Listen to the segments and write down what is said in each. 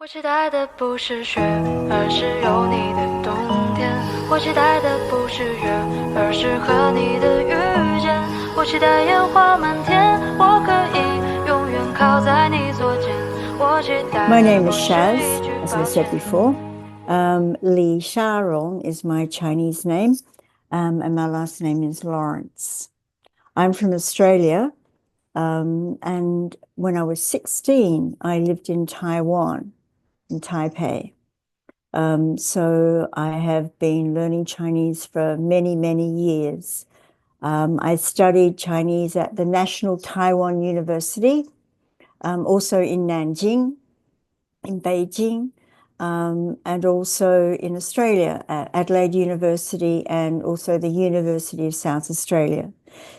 我期待的不是雪，而是有你的冬天。我期待的不是月，而是和你的遇见。我期待烟花满天，我可以永远靠在你左肩。我期待 My name is Shaz, as I said before. Li Sharong is my Chinese name, and my last name is Lawrence. I'm from Australia, and when I was 16, I lived in Taiwan, in Taipei. So I have been learning Chinese for many, many years. I studied Chinese at the National Taiwan University, also in Nanjing, in Beijing, and also in Australia at Adelaide University and also the University of South Australia.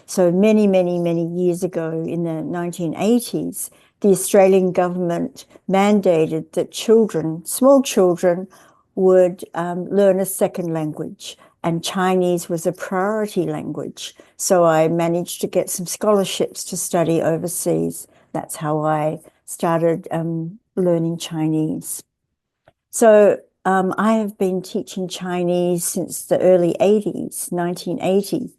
So many, many, many years ago in the 1980s, the Australian government mandated that children, small children, would learn a second language, and Chinese was a priority language. So I managed to get some scholarships to study overseas. That's how I started learning Chinese. So I have been teaching Chinese since the early 80s, 1980.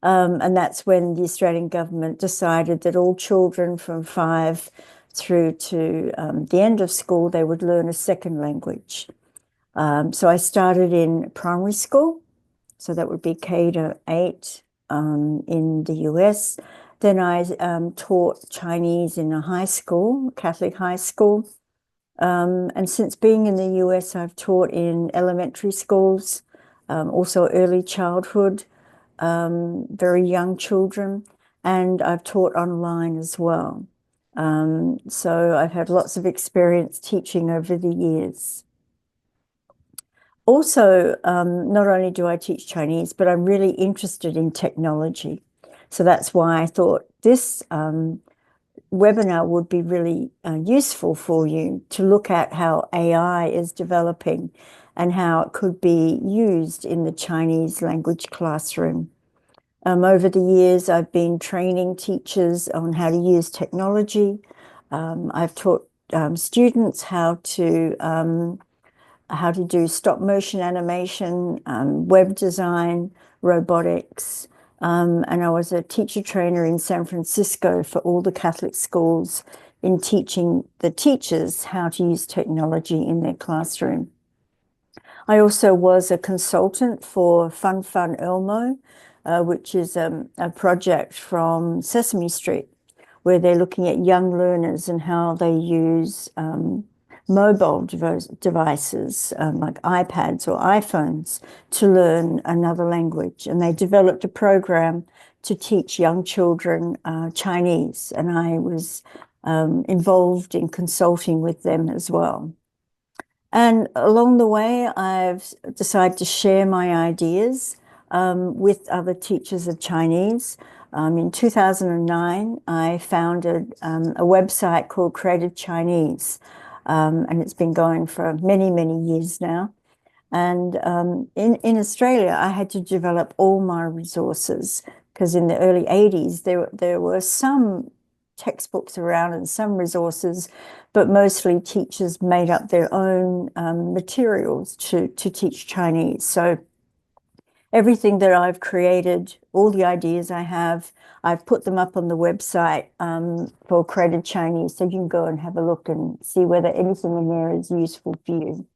And that's when the Australian government decided that all children from 5 through to the end of school, they would learn a second language. So I started in primary school, so that would be K to 8 in the US. Then I taught Chinese in a high school, Catholic high school. And since being in the US, I've taught in elementary schools, also early childhood, very young children, and I've taught online as well. So I've had lots of experience teaching over the years. Also, not only do I teach Chinese, but I'm really interested in technology. So that's why I thought this webinar would be really useful for you to look at how AI is developing and how it could be used in the Chinese language classroom. Over the years, I've been training teachers on how to use technology. I've taught students how to do stop motion animation, web design, robotics. And I was a teacher trainer in San Francisco for all the Catholic schools in teaching the teachers how to use technology in their classroom. I also was a consultant for Fun Fun Elmo, which is a project from Sesame Street, where they're looking at young learners and how they use mobile devices like iPads or iPhones to learn another language. And they developed a program to teach young children Chinese. And I was involved in consulting with them as well. And along the way, I've decided to share my ideas with other teachers of Chinese. In 2009, I founded a website called Creative Chinese, and it's been going for many, many years now. And in Australia, I had to develop all my resources because in the early 80s, there were some textbooks around and some resources, but mostly teachers made up their own materials to teach Chinese. So everything that I've created, all the ideas I have, I've put them up on the website for Creative Chinese, so you can go and have a look and see whether anything in there is useful for you.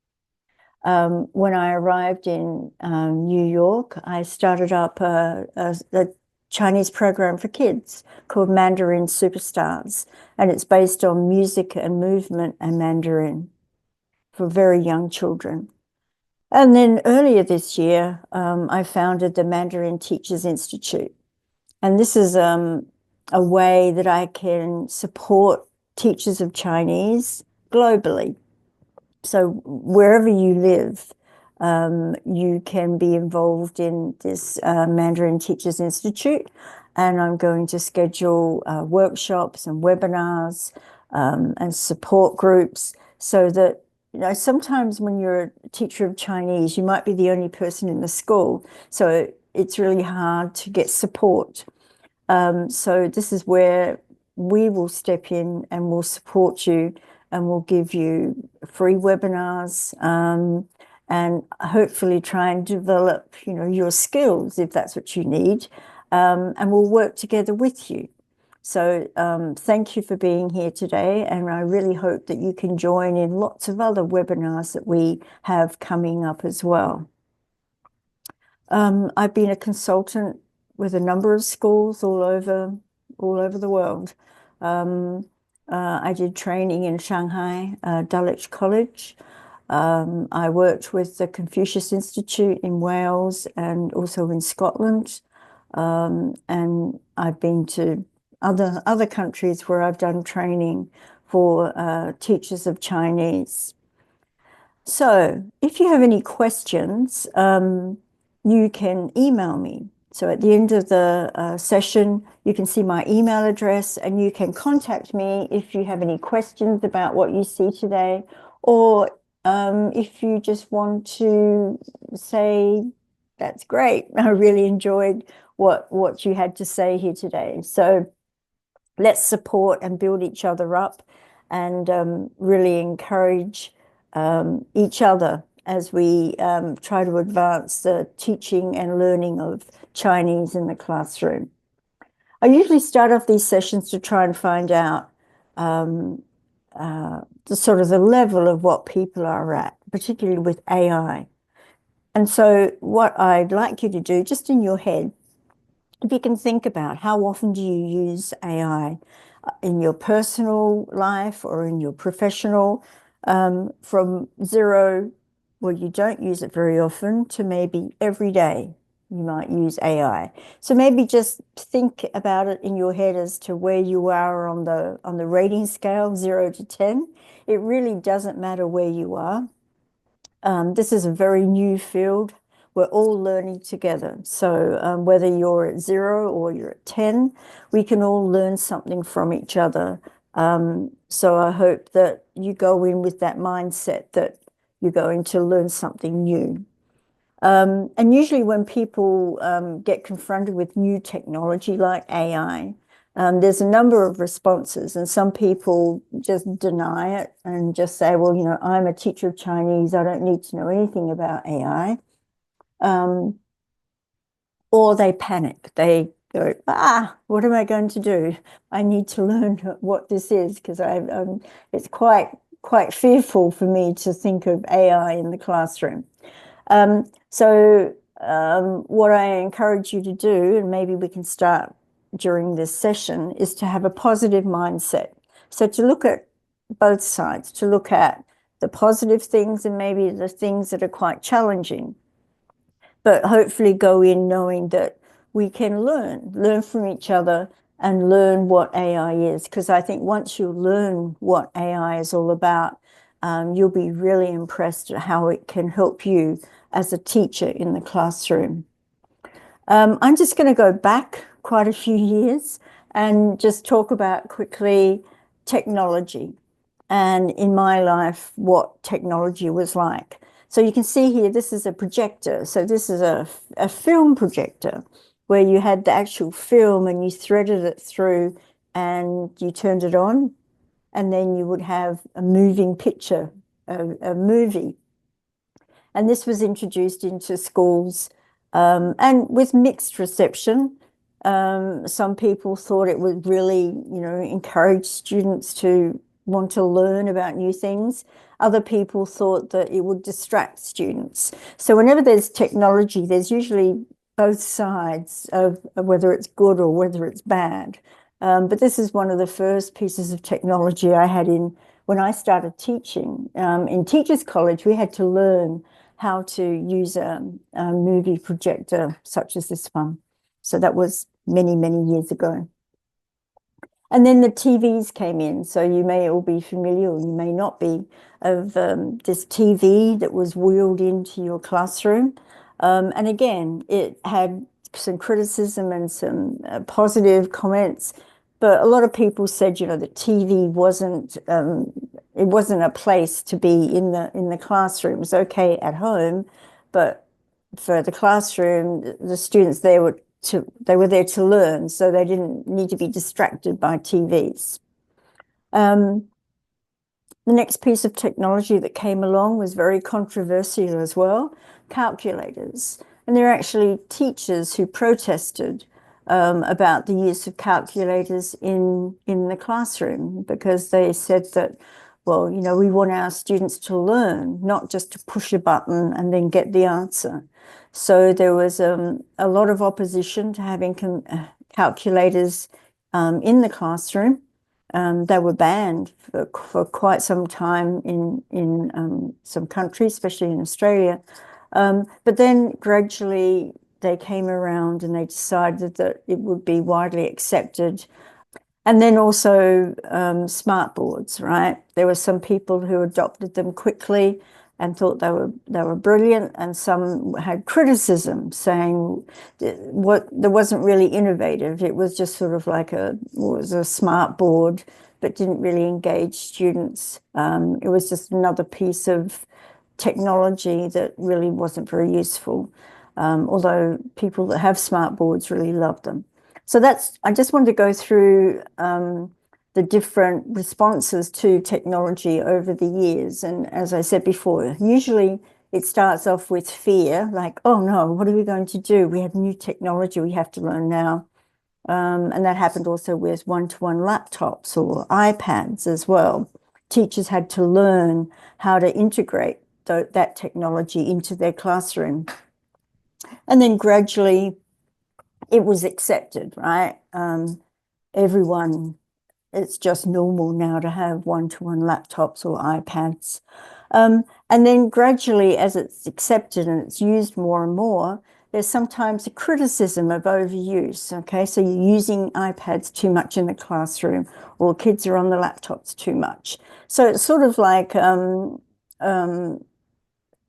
When I arrived in New York, I started up a Chinese program for kids called Mandarin Superstars, and it's based on music and movement and Mandarin for very young children. And then earlier this year, I founded the Mandarin Teachers Institute. And this is a way that I can support teachers of Chinese globally. So wherever you live, you can be involved in this Mandarin Teachers Institute. And I'm going to schedule workshops and webinars and support groups so that sometimes when you're a teacher of Chinese, you might be the only person in the school. So it's really hard to get support. So this is where we will step in and will support you and we'll give you free webinars, and hopefully try and develop, your skills if that's what you need, and we'll work together with you. So thank you for being here today, and I really hope that you can join in lots of other webinars that we have coming up as well. I've been a consultant with a number of schools all over the world. I did training in Shanghai, Dulwich College. I worked with the Confucius Institute in Wales and also in Scotland. And I've been to other countries where I've done training for teachers of Chinese. So if you have any questions, you can email me. So at the end of the session, you can see my email address, and you can contact me if you have any questions about what you see today, or if you just want to say, that's great, I really enjoyed what you had to say here today. So let's support and build each other up, and really encourage each other as we try to advance the teaching and learning of Chinese in the classroom. I usually start off these sessions to try and find out the sort of the level of what people are at, particularly with AI. And so what I'd like you to do, just in your head, if you can think about how often do you use AI in your personal life or in your professional, from zero, well, you don't use it very often, to maybe every day you might use AI. So maybe just think about it in your head as to where you are on the rating scale, 0 to 10. It really doesn't matter where you are. This is a very new field. We're all learning together. So whether you're at 0 or you're at 10, we can all learn something from each other. So I hope that you go in with that mindset that you're going to learn something new. And usually when people get confronted with new technology like AI, there's a number of responses, and some people just deny it and just say, well, I'm a teacher of Chinese, I don't need to know anything about AI. Or they panic. They go, what am I going to do? I need to learn what this is, because it's quite fearful for me to think of AI in the classroom. So what I encourage you to do, and maybe we can start during this session, is to have a positive mindset. So to look at both sides, to look at the positive things and maybe the things that are quite challenging, but hopefully go in knowing that we can learn from each other and learn what AI is. Because I think once you learn what AI is all about, you'll be really impressed at how it can help you as a teacher in the classroom. I'm just going to go back quite a few years and just talk about quickly technology, and in my life, what technology was like. So you can see here, this is a projector. So this is a film projector where you had the actual film and you threaded it through and you turned it on, and then you would have a moving picture, a movie. And this was introduced into schools, and with mixed reception. Some people thought it would really, encourage students to want to learn about new things. Other people thought that it would distract students. So whenever there's technology, there's usually both sides of whether it's good or whether it's bad. But this is one of the first pieces of technology I had when I started teaching. In Teachers College, we had to learn how to use a movie projector such as this one. So that was many, many years ago. And then the TVs came in. So you may all be familiar, or you may not be, of this TV that was wheeled into your classroom. And again, it had some criticism and some positive comments. But a lot of people said, the TV wasn't a place to be in the classroom. It was okay at home, but for the classroom, the students they were there to learn, so they didn't need to be distracted by TVs. The next piece of technology that came along was very controversial as well, calculators. And there are actually teachers who protested about the use of calculators in the classroom because they said that, well, you know, we want our students to learn, not just to push a button and then get the answer. So there was a lot of opposition to having calculators in the classroom. They were banned for quite some time in some countries, especially in Australia. But then gradually they came around and they decided that it would be widely accepted. And then also smart boards, right? There were some people who adopted them quickly and thought they were brilliant, and some had criticism saying what there wasn't really innovative. It was just sort of like was a smart board, but didn't really engage students. It was just another piece of technology that really wasn't very useful, although people that have smart boards really love them. So I just wanted to go through the different responses to technology over the years. And as I said before, usually it starts off with fear, like, oh no, what are we going to do? We have new technology we have to learn now. And that happened also with one-to-one laptops or iPads as well. Teachers had to learn how to integrate that technology into their classroom. And then gradually it was accepted, right? Everyone, it's just normal now to have one-to-one laptops or iPads. And then gradually, as it's accepted and it's used more and more, there's sometimes a criticism of overuse, okay? So you're using iPads too much in the classroom, or kids are on the laptops too much. So it's sort of like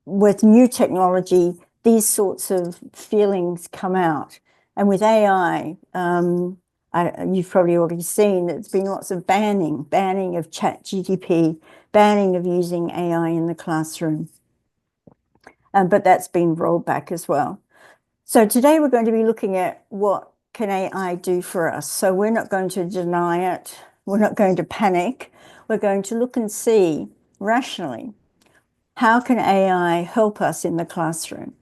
with new technology, these sorts of feelings come out. And with AI, you've probably already seen there's been lots of banning of ChatGPT, banning of using AI in the classroom. But that's been rolled back as well. So today we're going to be looking at what can AI do for us. So we're not going to deny it. We're not going to panic. We're going to look and see rationally, how can AI help us in the classroom?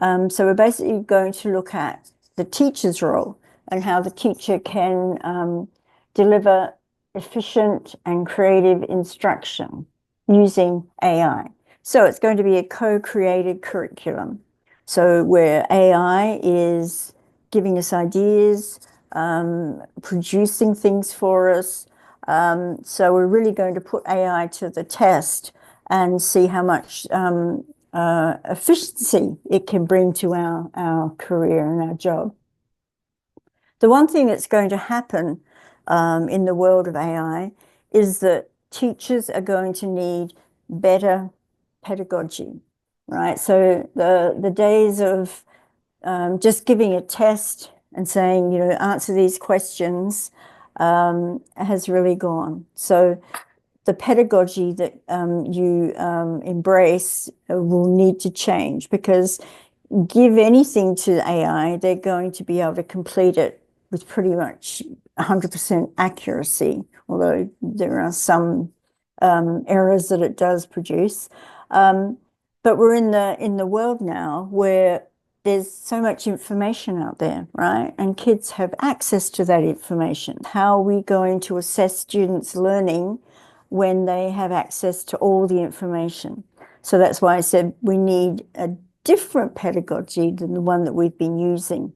So we're basically going to look at the teacher's role and how the teacher can deliver efficient and creative instruction using AI. So it's going to be a co-created curriculum. So where AI is giving us ideas, producing things for us. So we're really going to put AI to the test and see how much efficiency it can bring to our career and our job. The one thing that's going to happen in the world of AI is that teachers are going to need better pedagogy, right? So the days of just giving a test and saying, you know, answer these questions has really gone. So the pedagogy that you embrace will need to change, because give anything to AI, they're going to be able to complete it with pretty much 100% accuracy, although there are some errors that it does produce. But we're in the world now where there's so much information out there, right? And kids have access to that information. How are we going to assess students' learning when they have access to all the information? So that's why I said we need a different pedagogy than the one that we've been using.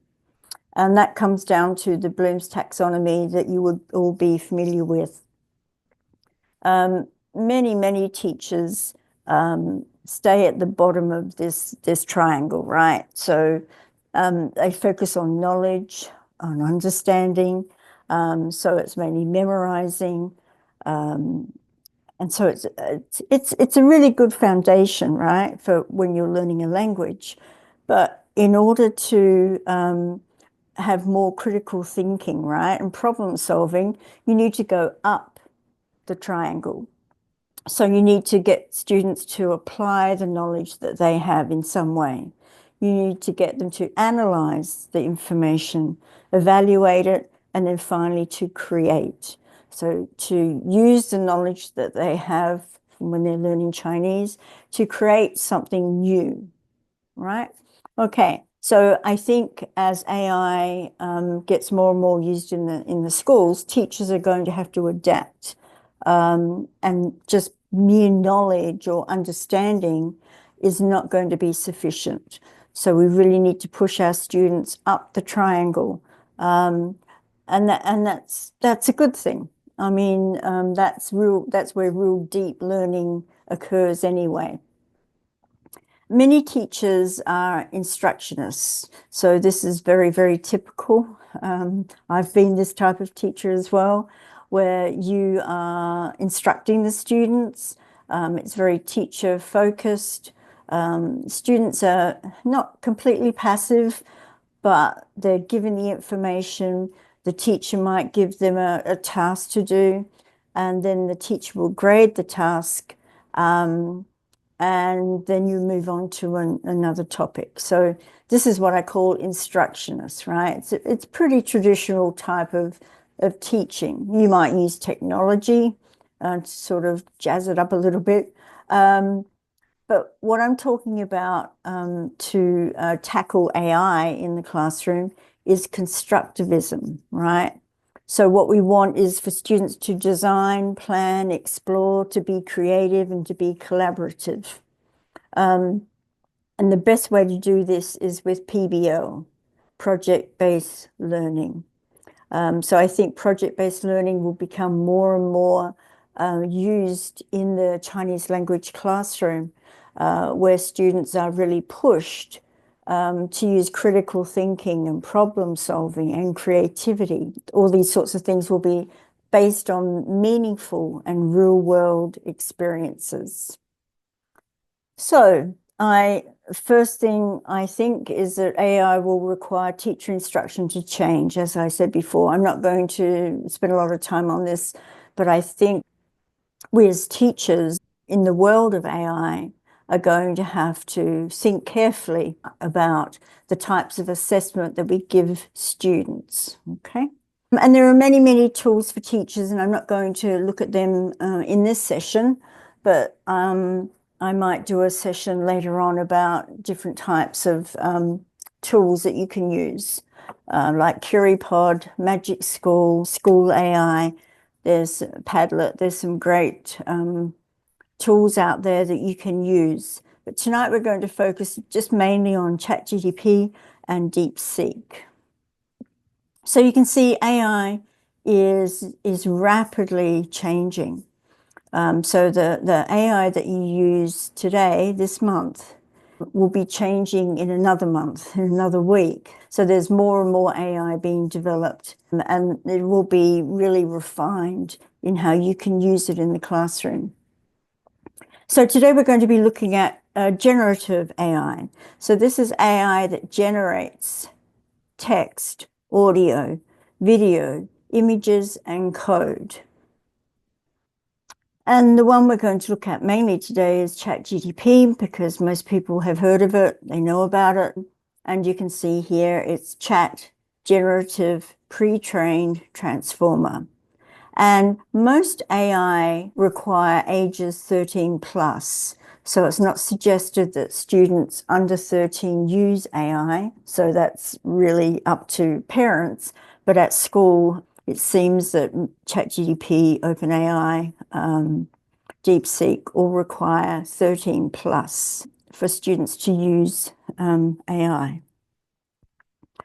And that comes down to the Bloom's taxonomy that you would all be familiar with. Many teachers stay at the bottom of this triangle, right? So they focus on knowledge, on understanding. So it's mainly memorizing. And so it's a really good foundation, right, for when you're learning a language. But in order to have more critical thinking, right, and problem solving, you need to go up the triangle. So you need to get students to apply the knowledge that they have in some way. You need to get them to analyze the information, evaluate it, and then finally to create. So to use the knowledge that they have when they're learning Chinese to create something new, right? Okay, so I think as AI gets more and more used in the schools, teachers are going to have to adapt, and just mere knowledge or understanding is not going to be sufficient. So we really need to push our students up the triangle, and that's a good thing. I mean, that's where real deep learning occurs anyway. Many teachers are instructionists, so this is very, very typical. I've been this type of teacher as well, where you are instructing the students. It's very teacher focused. Students are not completely passive, but they're given the information. The teacher might give them a task to do, and then the teacher will grade the task. And then you move on to another topic. So this is what I call instructionist, right? It's pretty traditional type of teaching. You might use technology to sort of jazz it up a little bit. But what I'm talking about to tackle AI in the classroom is constructivism, right? So what we want is for students to design, plan, explore, to be creative and to be collaborative. And the best way to do this is with PBL, project-based learning. So I think project-based learning will become more and more used in the Chinese language classroom, where students are really pushed to use critical thinking and problem solving and creativity. All these sorts of things will be based on meaningful and real world experiences. So first thing I think is that AI will require teacher instruction to change, as I said before. I'm not going to spend a lot of time on this, but I think we as teachers in the world of AI are going to have to think carefully about the types of assessment that we give students, okay? And there are many, many tools for teachers, and I'm not going to look at them in this session, but I might do a session later on about different types of tools that you can use, like CurryPod, Magic School, School AI. There's Padlet. There's some great tools out there that you can use. But tonight we're going to focus just mainly on ChatGPT and DeepSeek. So you can see AI is rapidly changing. So the AI that you use today, this month, will be changing in another month, in another week. So there's more and more AI being developed, and it will be really refined in how you can use it in the classroom. So today we're going to be looking at generative AI. So this is AI that generates text, audio, video, images, and code. And the one we're going to look at mainly today is ChatGPT, because most people have heard of it, they know about it. And you can see here it's Chat Generative Pre-trained Transformer. And most AI require ages 13 plus. So it's not suggested that students under 13 use AI. So that's really up to parents. But at school, it seems that ChatGPT, OpenAI, DeepSeek all require 13 plus for students to use AI.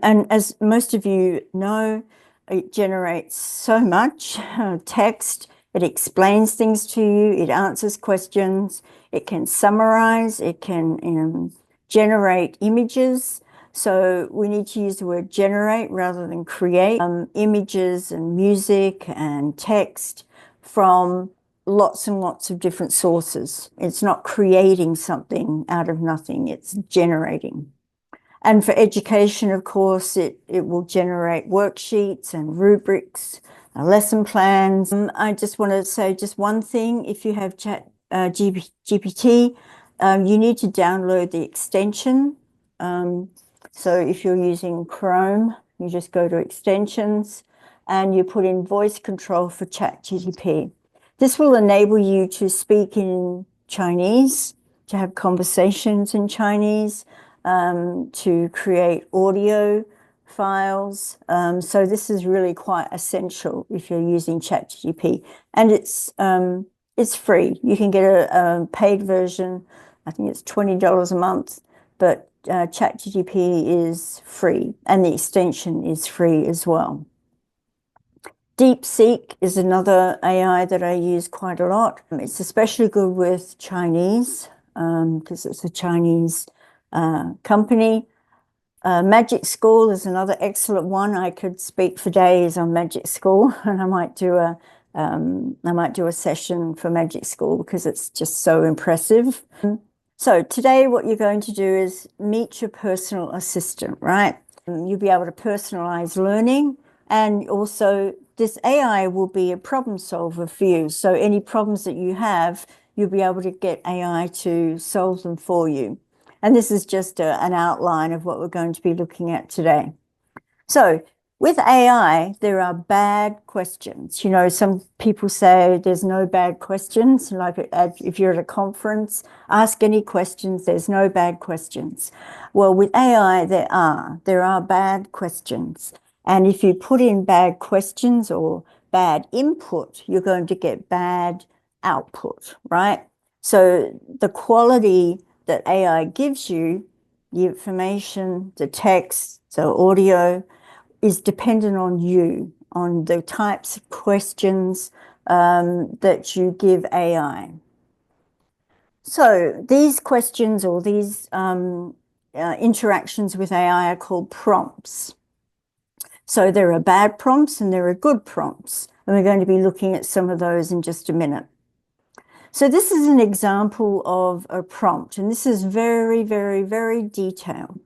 And as most of you know, it generates so much text. It explains things to you. It answers questions. It can summarize. It can generate images. So we need to use the word generate rather than create images and music and text from lots and lots of different sources. It's not creating something out of nothing. It's generating. And for education, of course, it will generate worksheets and rubrics, lesson plans. I just want to say just one thing. If you have GPT, you need to download the extension. So if you're using Chrome, you just go to extensions and you put in voice control for ChatGPT. This will enable you to speak in Chinese, to have conversations in Chinese, to create audio files. So this is really quite essential if you're using ChatGPT, and it's free. You can get a paid version. I think it's $20 a month, but ChatGPT is free, and the extension is free as well. DeepSeek is another AI that I use quite a lot. It's especially good with Chinese because it's a Chinese company. Magic School is another excellent one. I could speak for days on Magic School, and I might do a session for Magic School because it's just so impressive. So today what you're going to do is meet your personal assistant, right? You'll be able to personalize learning, and also this AI will be a problem solver for you. So any problems that you have, you'll be able to get AI to solve them for you. And this is just an outline of what we're going to be looking at today. So with AI, there are bad questions. You know, some people say there's no bad questions. Like if you're at a conference, ask any questions, there's no bad questions. Well, with AI, there are bad questions. And if you put in bad questions or bad input, you're going to get bad output, right? So the quality that AI gives you, the information, the text, so audio, is dependent on you, on the types of questions that you give AI. So these questions or these interactions with AI are called prompts. So there are bad prompts and there are good prompts, and we're going to be looking at some of those in just a minute. So this is an example of a prompt, and this is very, very, very detailed.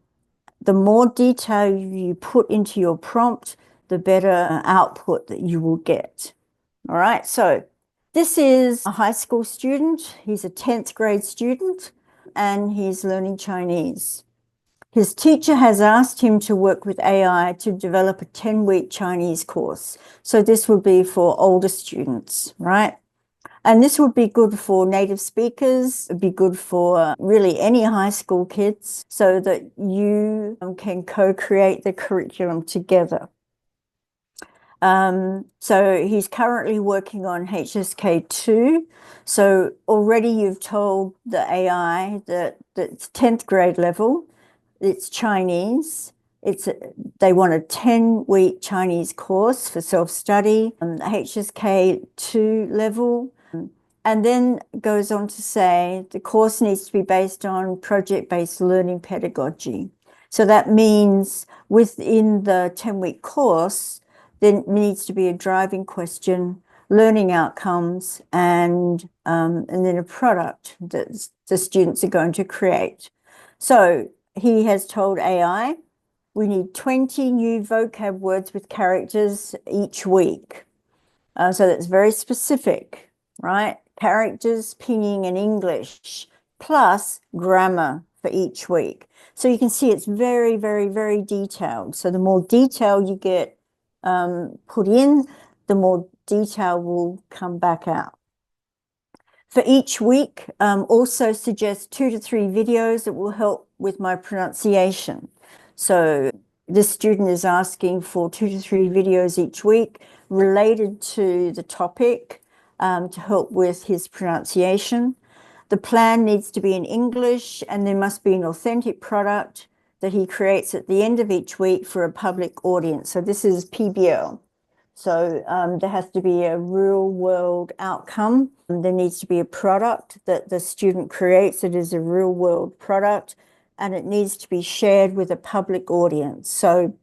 The more detail you put into your prompt, the better output that you will get. All right, so this is a high school student. He's a 10th grade student, and he's learning Chinese. His teacher has asked him to work with AI to develop a 10-week Chinese course. So this would be for older students, right? And this would be good for native speakers, it'd be good for really any high school kids, so that you can co-create the curriculum together. So he's currently working on HSK2. So already you've told the AI that it's 10th grade level, it's Chinese. They want a 10-week Chinese course for self-study, HSK2 level. And then goes on to say the course needs to be based on project-based learning pedagogy. So that means within the 10-week course, there needs to be a driving question, learning outcomes, and then a product that the students are going to create. So he has told AI, we need 20 new vocab words with characters each week. So that's very specific, right? Characters, pinyin, and English, plus grammar for each week. So you can see it's very, very, very detailed. So the more detail you get put in, the more detail will come back out. For each week, also suggest 2 to 3 videos that will help with my pronunciation. So this student is asking for 2 to 3 videos each week related to the topic to help with his pronunciation. The plan needs to be in English, and there must be an authentic product that he creates at the end of each week for a public audience. So this is PBL. So there has to be a real world outcome. There needs to be a product that the student creates that is a real world product, and it needs to be shared with a public audience. So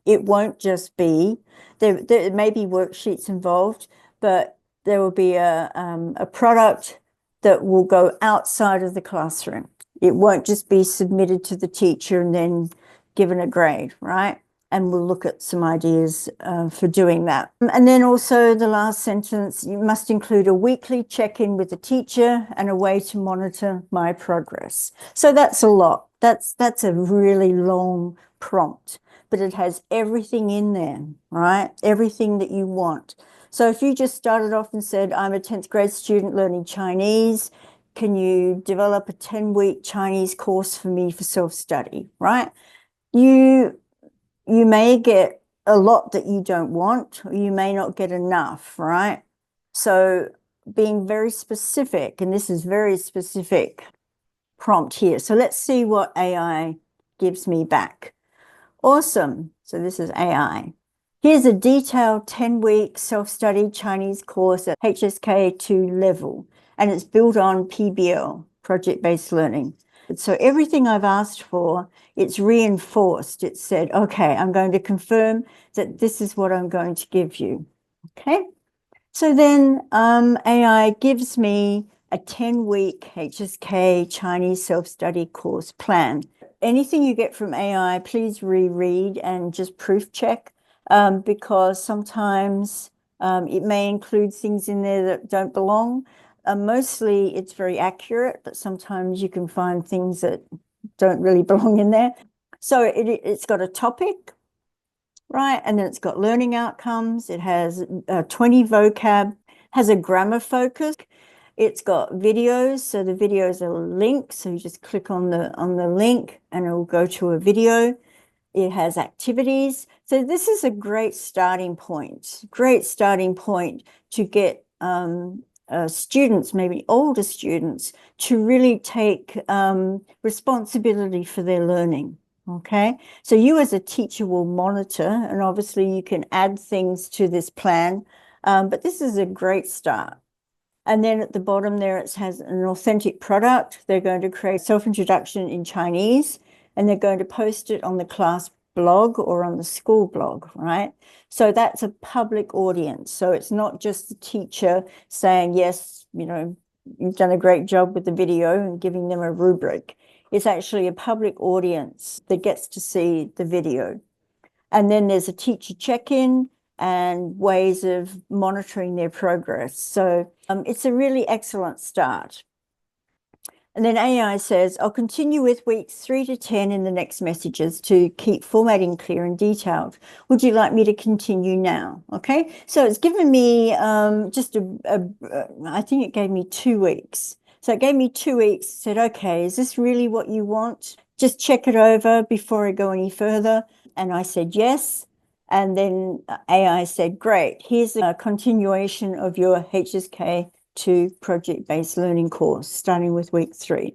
it won't just be, there may be worksheets involved, but there will be a product that will go outside of the classroom. It won't just be submitted to the teacher and then given a grade, right? And we'll look at some ideas for doing that. And then also the last sentence, you must include a weekly check-in with the teacher and a way to monitor my progress. So that's a lot. That's a really long prompt. but it has everything in there, right? Everything that you want. So if you just started off and said, I'm a 10th grade student learning Chinese, can you develop a 10-week Chinese course for me for self-study, right? You may get a lot that you don't want, or you may not get enough, right? So being very specific, and this is very specific prompt here. So let's see what AI gives me back. Awesome. So this is AI. Here's a detailed 10-week self-study Chinese course at HSK2 level, and it's built on PBL, project-based learning. So everything I've asked for, it's reinforced. It said, okay, I'm going to confirm that this is what I'm going to give you. Okay. So then AI gives me a 10-week HSK Chinese self-study course plan. Anything you get from AI, please reread and just proof check, because sometimes it may include things in there that don't belong. Mostly it's very accurate, but sometimes you can find things that don't really belong in there. So it's got a topic, right? And then it's got learning outcomes. It has 20 vocab, has a grammar focus. It's got videos. So the videos are linked. So you just click on the link and it will go to a video. It has activities. So this is a great starting point to get students, maybe older students, to really take responsibility for their learning. Okay, so you as a teacher will monitor, and obviously you can add things to this plan, but this is a great start. And then at the bottom there, it has an authentic product. They're going to create self-introduction in Chinese, and they're going to post it on the class blog or on the school blog, right? So that's a public audience. So it's not just the teacher saying, yes, you know, you've done a great job with the video and giving them a rubric. It's actually a public audience that gets to see the video. And then there's a teacher check-in and ways of monitoring their progress. So it's a really excellent start. And then AI says, I'll continue with weeks 3 to 10 in the next messages to keep formatting clear and detailed. Would you like me to continue now? Okay, so it's given me just I think it gave me 2 weeks. So it gave me 2 weeks, said, okay, is this really what you want? Just check it over before I go any further. And I said, yes. And then AI said, great, here's a continuation of your HSK2 project-based learning course, starting with week 3.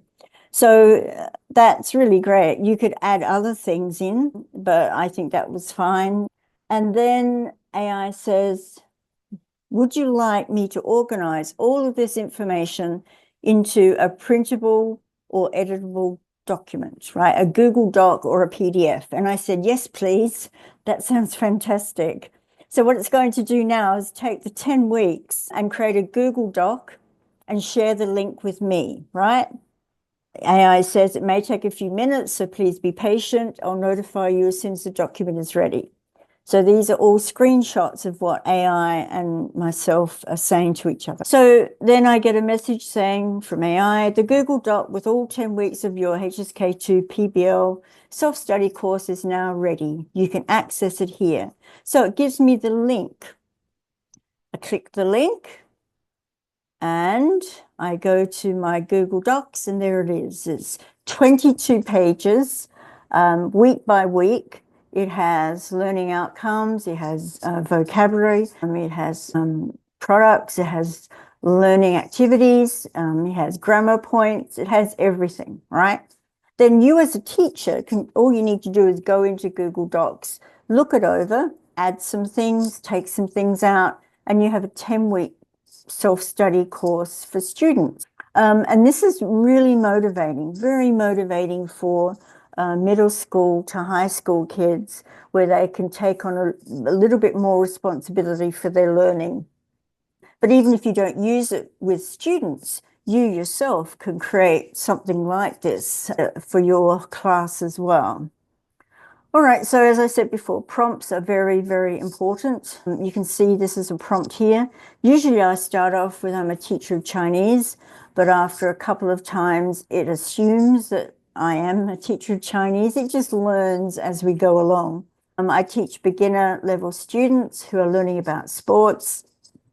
So that's really great. You could add other things in, but I think that was fine. And then AI says, would you like me to organize all of this information into a printable or editable document, right? A Google Doc or a PDF. And I said, yes, please. That sounds fantastic. So what it's going to do now is take the 10 weeks and create a Google Doc and share the link with me, right? AI says it may take a few minutes, so please be patient. I'll notify you as soon as the document is ready. So these are all screenshots of what AI and myself are saying to each other. So then I get a message saying from AI, the Google Doc with all 10 weeks of your HSK2 PBL self-study course is now ready. You can access it here. So it gives me the link. I click the link and I go to my Google Docs, and there it is. It's 22 pages, week by week. It has learning outcomes, it has vocabulary, it has products, it has learning activities, it has grammar points, it has everything, right? Then you as a teacher, all you need to do is go into Google Docs, look it over, add some things, take some things out, and you have a 10-week self-study course for students. And this is really motivating, very motivating for middle school to high school kids, where they can take on a little bit more responsibility for their learning. But even if you don't use it with students, you yourself can create something like this for your class as well. All right, so as I said before, prompts are very, very important. You can see this is a prompt here. Usually I start off with, I'm a teacher of Chinese, but after a couple of times, it assumes that I am a teacher of Chinese. It just learns as we go along. I teach beginner level students who are learning about sports.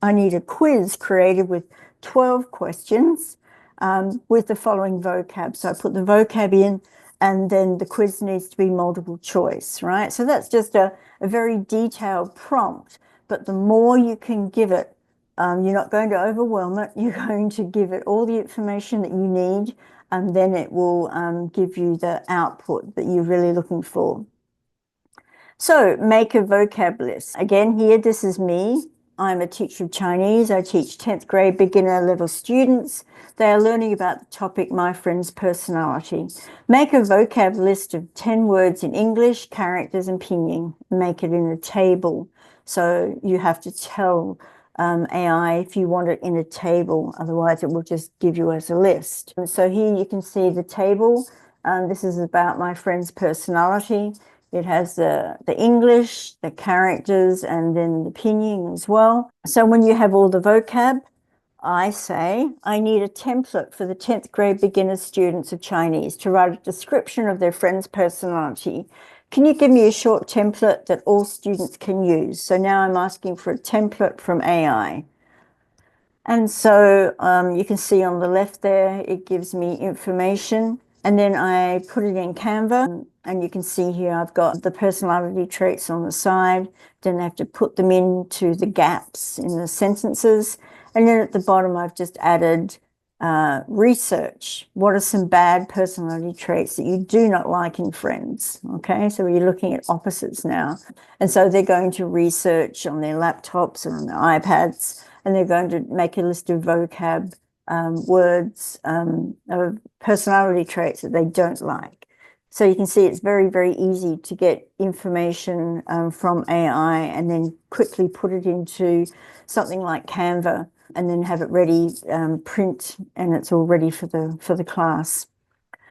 I need a quiz created with 12 questions with the following vocab. So I put the vocab in, and then the quiz needs to be multiple choice, right? So that's just a very detailed prompt, but the more you can give it, you're not going to overwhelm it. You're going to give it all the information that you need, and then it will give you the output that you're really looking for. So make a vocab list. Again, here, this is me. I'm a teacher of Chinese. I teach 10th grade beginner level students. They are learning about the topic, my friend's personality. Make a vocab list of 10 words in English, characters, and pinyin. Make it in a table. So you have to tell AI if you want it in a table, otherwise it will just give you as a list. And so here you can see the table. This is about my friend's personality. It has the English, the characters, and then the pinyin as well. So when you have all the vocab, I say, I need a template for the 10th grade beginner students of Chinese to write a description of their friend's personality. Can you give me a short template that all students can use? So now I'm asking for a template from AI. And so you can see on the left there, it gives me information. And then I put it in Canva. And you can see here, I've got the personality traits on the side. Then I have to put them into the gaps in the sentences. And then at the bottom, I've just added research. What are some bad personality traits that you do not like in friends? Okay, so we're looking at opposites now. And so they're going to research on their laptops or on their iPads, and they're going to make a list of vocab words of personality traits that they don't like. So you can see it's very, very easy to get information from AI and then quickly put it into something like Canva and then have it ready, print, and it's all ready for the class.